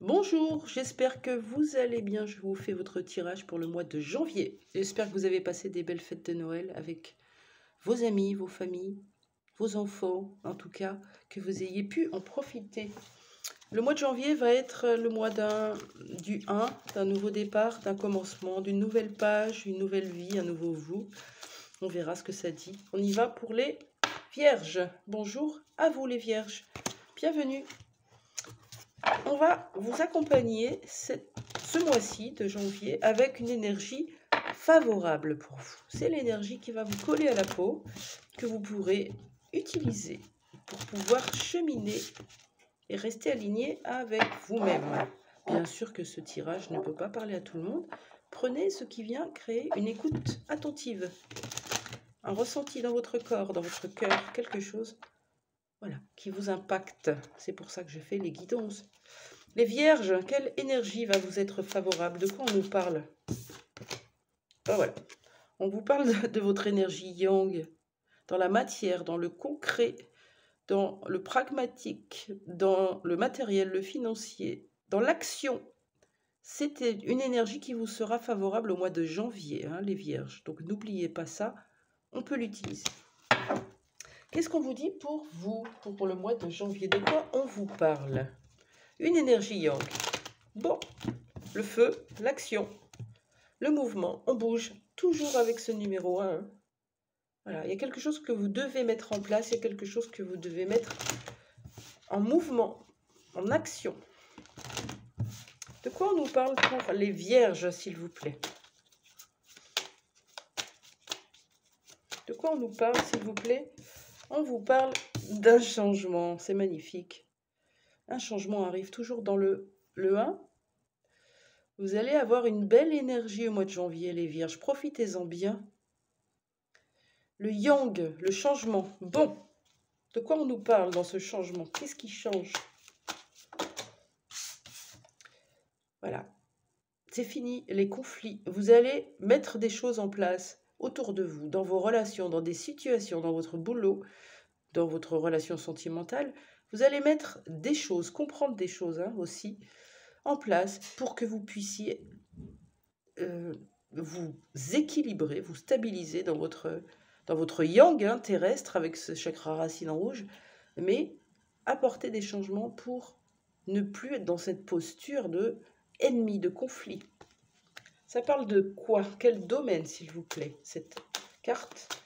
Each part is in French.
Bonjour, j'espère que vous allez bien. Je vous fais votre tirage pour le mois de janvier. J'espère que vous avez passé des belles fêtes de Noël avec vos amis, vos familles, vos enfants, en tout cas, que vous ayez pu en profiter. Le mois de janvier va être le mois du 1, d'un nouveau départ, d'un commencement, d'une nouvelle page, une nouvelle vie, un nouveau vous. On verra ce que ça dit. On y va pour les vierges. Bonjour à vous les vierges. Bienvenue. On va vous accompagner ce mois-ci de janvier avec une énergie favorable pour vous. C'est l'énergie qui va vous coller à la peau, que vous pourrez utiliser pour pouvoir cheminer et rester aligné avec vous-même. Bien sûr que ce tirage ne peut pas parler à tout le monde. Prenez ce qui vient créer une écoute attentive, un ressenti dans votre corps, dans votre cœur, quelque chose voilà, qui vous impacte. C'est pour ça que je fais les guidances. Les vierges, quelle énergie va vous être favorable? De quoi on nous parle? Voilà. On vous parle de votre énergie yang, dans la matière, dans le concret, dans le pragmatique, dans le matériel, le financier, dans l'action. C'était une énergie qui vous sera favorable au mois de janvier, hein, les vierges. Donc n'oubliez pas ça, on peut l'utiliser. Qu'est-ce qu'on vous dit pour vous, pour le mois de janvier? De quoi on vous parle? Une énergie yang. Bon, le feu, l'action, le mouvement, on bouge, toujours avec ce numéro 1. Hein. Voilà, il y a quelque chose que vous devez mettre en place, il y a quelque chose que vous devez mettre en mouvement, en action. De quoi on nous parle pour les vierges, s'il vous plaît? De quoi on nous parle, s'il vous plaît? On vous parle d'un changement, c'est magnifique. Un changement arrive toujours dans le 1. Vous allez avoir une belle énergie au mois de janvier, les vierges. Profitez-en bien. Le yang, le changement. Bon, de quoi on nous parle dans ce changement? Qu'est-ce qui change? Voilà. C'est fini, les conflits. Vous allez mettre des choses en place autour de vous, dans vos relations, dans des situations, dans votre boulot, dans votre relation sentimentale. Vous allez mettre des choses, comprendre des choses hein, aussi, en place pour que vous puissiez vous équilibrer, vous stabiliser dans votre yang hein, terrestre avec ce chakra racine en rouge, mais apporter des changements pour ne plus être dans cette posture de ennemi, de conflit. Ça parle de quoi? Quel domaine, s'il vous plaît, cette carte?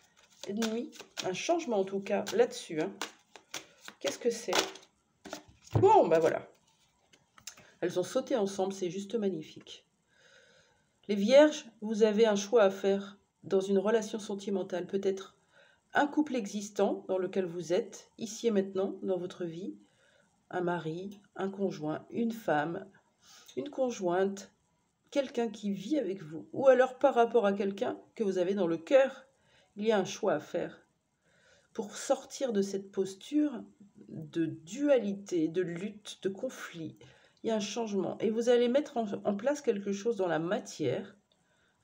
Ennemi, un changement en tout cas là-dessus. Hein. Qu'est-ce que c'est? Bon, ben voilà. Elles ont sauté ensemble, c'est juste magnifique. Les vierges, vous avez un choix à faire dans une relation sentimentale. Peut-être un couple existant dans lequel vous êtes, ici et maintenant, dans votre vie. Un mari, un conjoint, une femme, une conjointe, quelqu'un qui vit avec vous. Ou alors par rapport à quelqu'un que vous avez dans le cœur. Il y a un choix à faire. Pour sortir de cette posture de dualité, de lutte, de conflit, il y a un changement. Et vous allez mettre en place quelque chose dans la matière.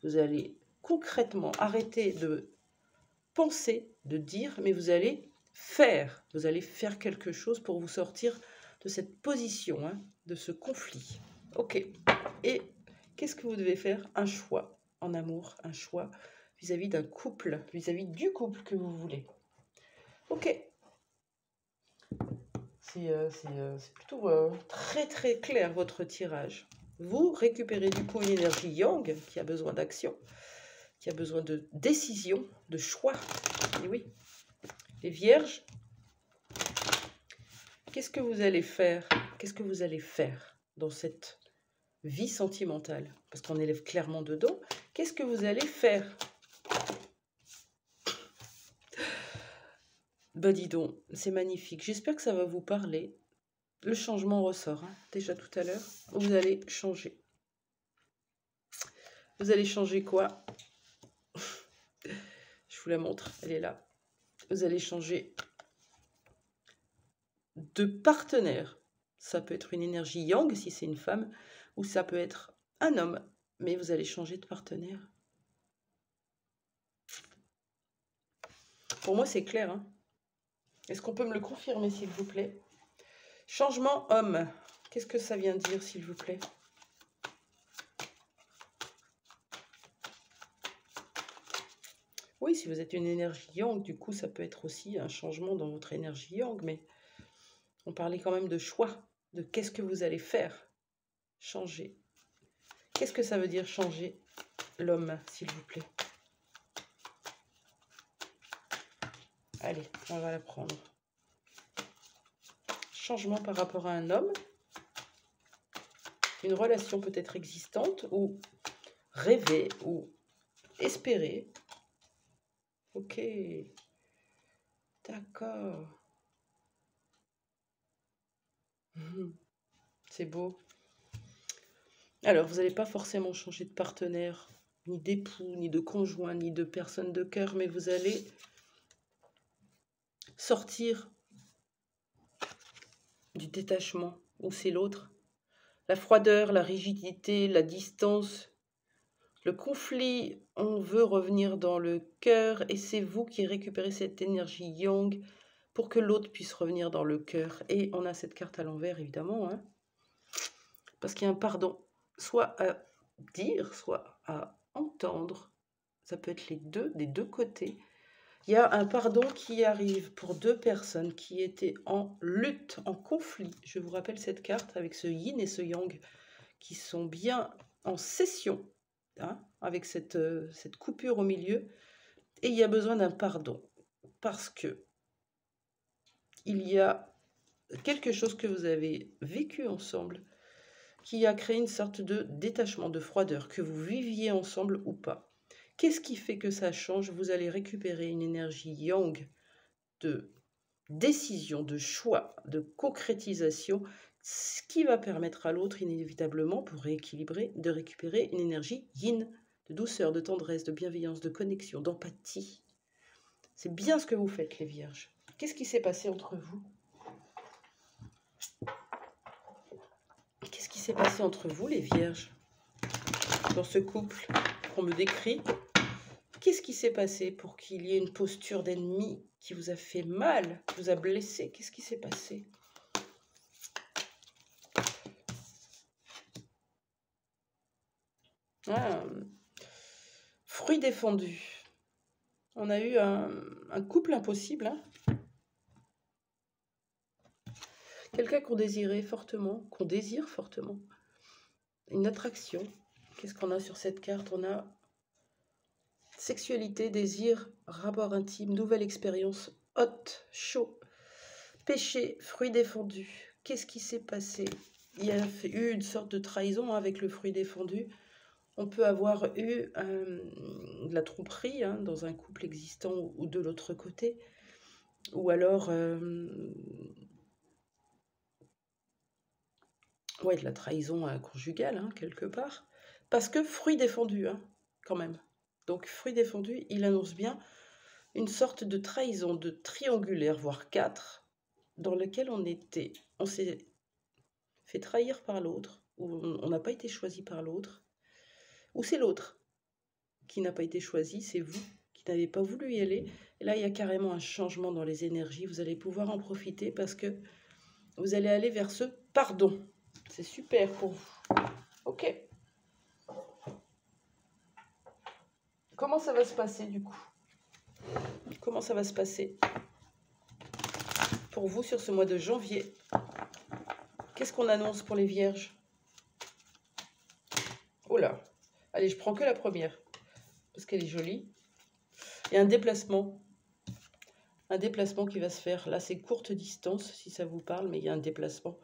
Vous allez concrètement arrêter de penser, de dire, mais vous allez faire. Vous allez faire quelque chose pour vous sortir de cette position, hein, de ce conflit. Ok. Et qu'est-ce que vous devez faire? Un choix en amour, un choix vis-à-vis d'un couple, vis-à-vis du couple que vous voulez. Ok. C'est plutôt très très clair votre tirage. Vous récupérez du coup une énergie yang qui a besoin d'action, qui a besoin de décision, de choix. Et oui, les vierges, qu'est-ce que vous allez faire? Qu'est-ce que vous allez faire dans cette vie sentimentale? Parce qu'on élève clairement dedans. Qu'est-ce que vous allez faire? Ben dis donc, c'est magnifique. J'espère que ça va vous parler. Le changement ressort, hein, déjà tout à l'heure. Vous allez changer. Vous allez changer quoi? Je vous la montre, elle est là. Vous allez changer de partenaire. Ça peut être une énergie yang si c'est une femme, ou ça peut être un homme, mais vous allez changer de partenaire. Pour moi, c'est clair. Hein. Est-ce qu'on peut me le confirmer, s'il vous plaît? Changement homme. Qu'est-ce que ça vient dire, s'il vous plaît? Oui, si vous êtes une énergie yang, du coup, ça peut être aussi un changement dans votre énergie yang, mais on parlait quand même de choix, de qu'est-ce que vous allez faire, changer. Qu'est-ce que ça veut dire changer l'homme, s'il vous plaît? Allez, on va la prendre. Changement par rapport à un homme, une relation peut-être existante, ou rêver, ou espérer. Ok, d'accord. C'est beau. Alors, vous n'allez pas forcément changer de partenaire, ni d'époux, ni de conjoint, ni de personne de cœur, mais vous allez sortir du détachement, où c'est l'autre. La froideur, la rigidité, la distance, le conflit, on veut revenir dans le cœur, et c'est vous qui récupérez cette énergie yang pour que l'autre puisse revenir dans le cœur. Et on a cette carte à l'envers, évidemment, hein, parce qu'il y a un pardon, soit à dire, soit à entendre. Ça peut être les deux, des deux côtés. Il y a un pardon qui arrive pour deux personnes qui étaient en lutte, en conflit. Je vous rappelle cette carte avec ce yin et ce yang qui sont bien en session, hein, avec cette coupure au milieu. Et il y a besoin d'un pardon parce que il y a quelque chose que vous avez vécu ensemble qui a créé une sorte de détachement, de froideur, que vous viviez ensemble ou pas. Qu'est-ce qui fait que ça change? Vous allez récupérer une énergie yang de décision, de choix, de concrétisation, ce qui va permettre à l'autre, inévitablement, pour rééquilibrer, de récupérer une énergie yin, de douceur, de tendresse, de bienveillance, de connexion, d'empathie. C'est bien ce que vous faites, les vierges. Qu'est-ce qui s'est passé entre vous? Qu'est-ce qui s'est passé entre vous, les vierges, dans ce couple qu'on me décrit? Qu'est-ce qui s'est passé pour qu'il y ait une posture d'ennemi qui vous a fait mal, qui vous a blessé? Qu'est-ce qui s'est passé? Ah, fruit défendu. On a eu un couple impossible, hein. Quelqu'un qu'on désirait fortement, qu'on désire fortement. Une attraction. Qu'est-ce qu'on a sur cette carte? On a sexualité, désir, rapport intime, nouvelle expérience, hot, chaud, péché, fruit défendu. Qu'est-ce qui s'est passé? Il y a eu une sorte de trahison avec le fruit défendu. On peut avoir eu de la tromperie, hein, dans un couple existant ou de l'autre côté. Ou alors ouais, de la trahison conjugale, hein, quelque part. Parce que fruit défendu, hein, quand même. Donc, fruit défendu, il annonce bien une sorte de trahison, de triangulaire, voire 4, dans lequel on s'est fait trahir par l'autre, ou on n'a pas été choisi par l'autre, ou c'est l'autre qui n'a pas été choisi, c'est vous qui n'avez pas voulu y aller. Et là, il y a carrément un changement dans les énergies. Vous allez pouvoir en profiter parce que vous allez aller vers ce pardon. C'est super pour vous. Ok. Comment ça va se passer du coup? Comment ça va se passer pour vous sur ce mois de janvier? Qu'est-ce qu'on annonce pour les vierges? Oh là. Allez, je prends que la première parce qu'elle est jolie. Et un déplacement. Un déplacement qui va se faire. Là, c'est courte distance si ça vous parle, mais il y a un déplacement.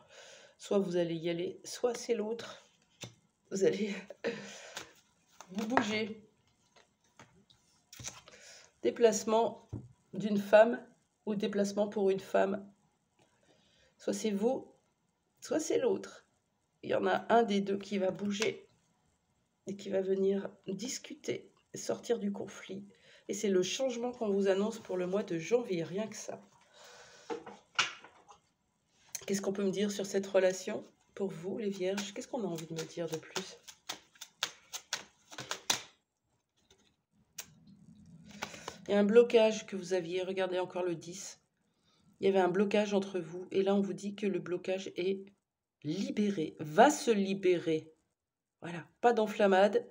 Soit vous allez y aller, soit c'est l'autre. Vous allez vous bouger. Déplacement d'une femme ou déplacement pour une femme. Soit c'est vous, soit c'est l'autre. Il y en a un des deux qui va bouger et qui va venir discuter, sortir du conflit. Et c'est le changement qu'on vous annonce pour le mois de janvier, rien que ça. Qu'est-ce qu'on peut me dire sur cette relation pour vous, les vierges? Qu'est-ce qu'on a envie de me dire de plus? Il y a un blocage que vous aviez, regardez encore le 10. Il y avait un blocage entre vous, et là on vous dit que le blocage est libérer, va se libérer. Voilà, pas d'enflammade,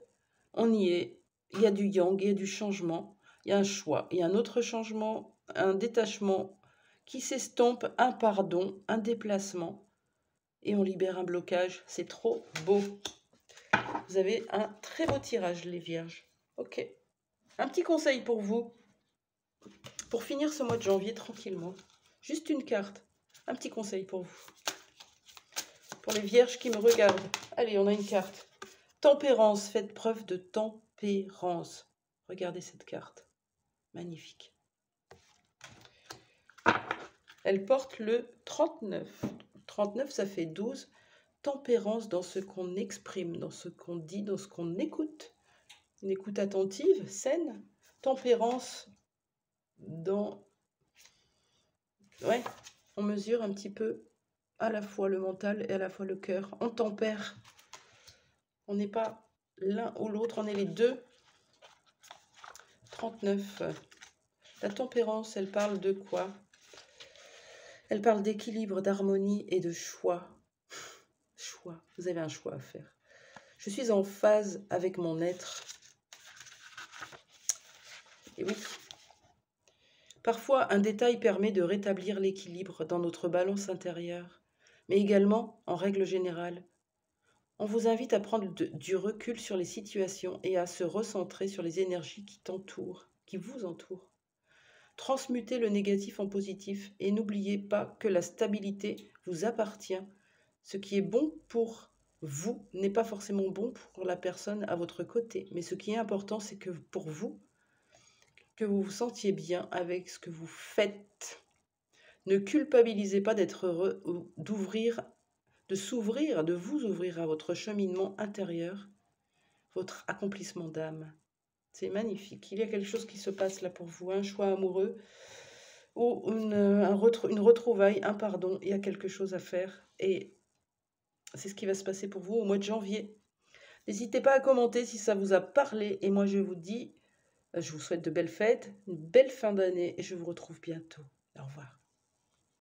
on y est. Il y a du yang, il y a du changement, il y a un choix, il y a un autre changement, un détachement qui s'estompe, un pardon, un déplacement. Et on libère un blocage. C'est trop beau. Vous avez un très beau tirage, les vierges. Ok. Un petit conseil pour vous. Pour finir ce mois de janvier tranquillement. Juste une carte. Un petit conseil pour vous. Pour les vierges qui me regardent. Allez, on a une carte. Tempérance. Faites preuve de tempérance. Regardez cette carte. Magnifique. Elle porte le 39. 39, ça fait 12. Tempérance dans ce qu'on exprime, dans ce qu'on dit, dans ce qu'on écoute. Une écoute attentive, saine. Tempérance dans... Ouais, on mesure un petit peu à la fois le mental et à la fois le cœur. On tempère. On n'est pas l'un ou l'autre, on est les deux. 39. La tempérance, elle parle de quoi? Elle parle d'équilibre, d'harmonie et de choix. Choix. Vous avez un choix à faire. Je suis en phase avec mon être. Et oui. Parfois, un détail permet de rétablir l'équilibre dans notre balance intérieure, mais également, en règle générale, on vous invite à prendre du recul sur les situations et à se recentrer sur les énergies qui t'entourent, qui vous entourent. Transmutez le négatif en positif et n'oubliez pas que la stabilité vous appartient. Ce qui est bon pour vous n'est pas forcément bon pour la personne à votre côté, mais ce qui est important, c'est que pour vous, que vous vous sentiez bien avec ce que vous faites. Ne culpabilisez pas d'être heureux ou d'ouvrir, de s'ouvrir, de vous ouvrir à votre cheminement intérieur, votre accomplissement d'âme. C'est magnifique. Il y a quelque chose qui se passe là pour vous, un choix amoureux ou une retrouvaille, un pardon. Il y a quelque chose à faire et c'est ce qui va se passer pour vous au mois de janvier. N'hésitez pas à commenter si ça vous a parlé et moi je vous dis, je vous souhaite de belles fêtes, une belle fin d'année et je vous retrouve bientôt. Au revoir.